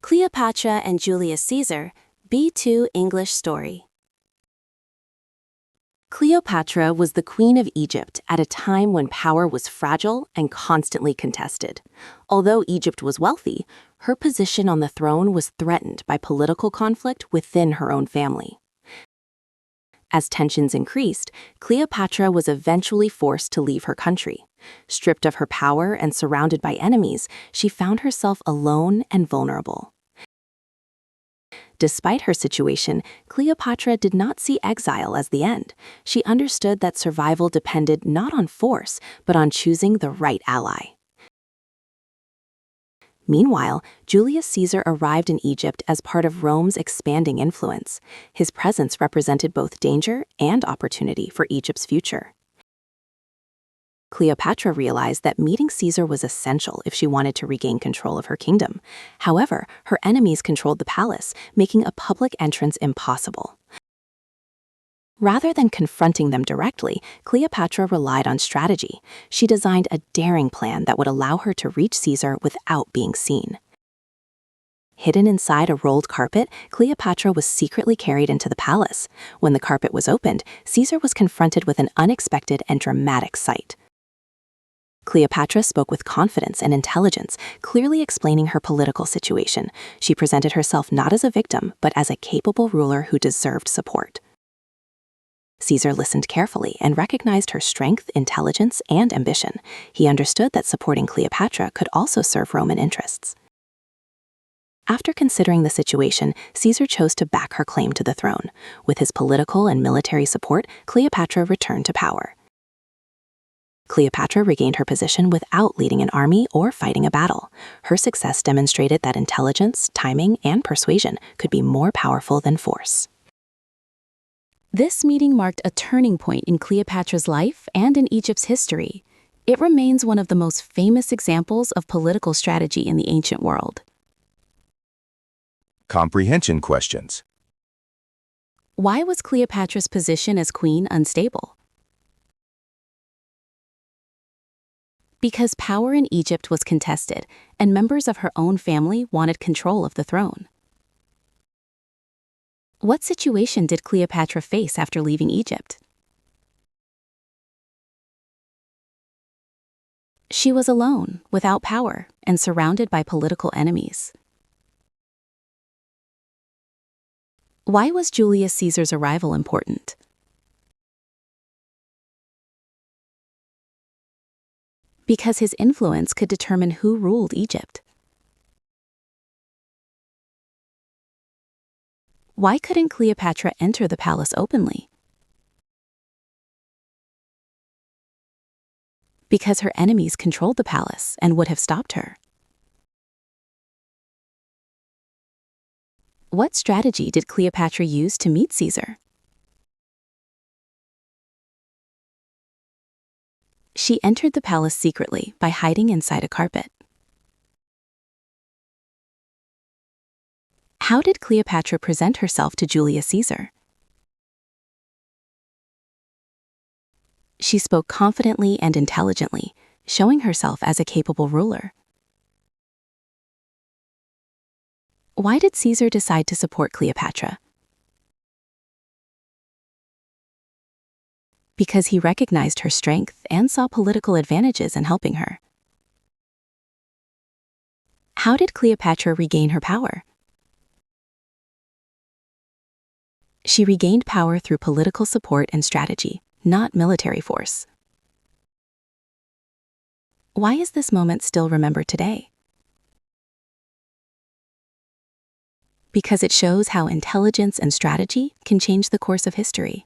Cleopatra and Julius Caesar, B2 English story. Cleopatra was the queen of Egypt at a time when power was fragile and constantly contested. Although Egypt was wealthy, her position on the throne was threatened by political conflict within her own family. As tensions increased, Cleopatra was eventually forced to leave her country. Stripped of her power and surrounded by enemies, she found herself alone and vulnerable. Despite her situation, Cleopatra did not see exile as the end. She understood that survival depended not on force, but on choosing the right ally. Meanwhile, Julius Caesar arrived in Egypt as part of Rome's expanding influence. His presence represented both danger and opportunity for Egypt's future. Cleopatra realized that meeting Caesar was essential if she wanted to regain control of her kingdom. However, her enemies controlled the palace, making a public entrance impossible. Rather than confronting them directly, Cleopatra relied on strategy. She designed a daring plan that would allow her to reach Caesar without being seen. Hidden inside a rolled carpet, Cleopatra was secretly carried into the palace. When the carpet was opened, Caesar was confronted with an unexpected and dramatic sight. Cleopatra spoke with confidence and intelligence, clearly explaining her political situation. She presented herself not as a victim, but as a capable ruler who deserved support. Caesar listened carefully and recognized her strength, intelligence, and ambition. He understood that supporting Cleopatra could also serve Roman interests. After considering the situation, Caesar chose to back her claim to the throne. With his political and military support, Cleopatra returned to power. Cleopatra regained her position without leading an army or fighting a battle. Her success demonstrated that intelligence, timing, and persuasion could be more powerful than force. This meeting marked a turning point in Cleopatra's life and in Egypt's history. It remains one of the most famous examples of political strategy in the ancient world. Comprehension questions. Why was Cleopatra's position as queen unstable? Because power in Egypt was contested, and members of her own family wanted control of the throne. What situation did Cleopatra face after leaving Egypt? She was alone, without power, and surrounded by political enemies. Why was Julius Caesar's arrival important? Because his influence could determine who ruled Egypt. Why couldn't Cleopatra enter the palace openly? Because her enemies controlled the palace and would have stopped her. What strategy did Cleopatra use to meet Caesar? She entered the palace secretly by hiding inside a carpet. How did Cleopatra present herself to Julius Caesar? She spoke confidently and intelligently, showing herself as a capable ruler. Why did Caesar decide to support Cleopatra? Because he recognized her strength and saw political advantages in helping her. How did Cleopatra regain her power? She regained power through political support and strategy, not military force. Why is this moment still remembered today? Because it shows how intelligence and strategy can change the course of history.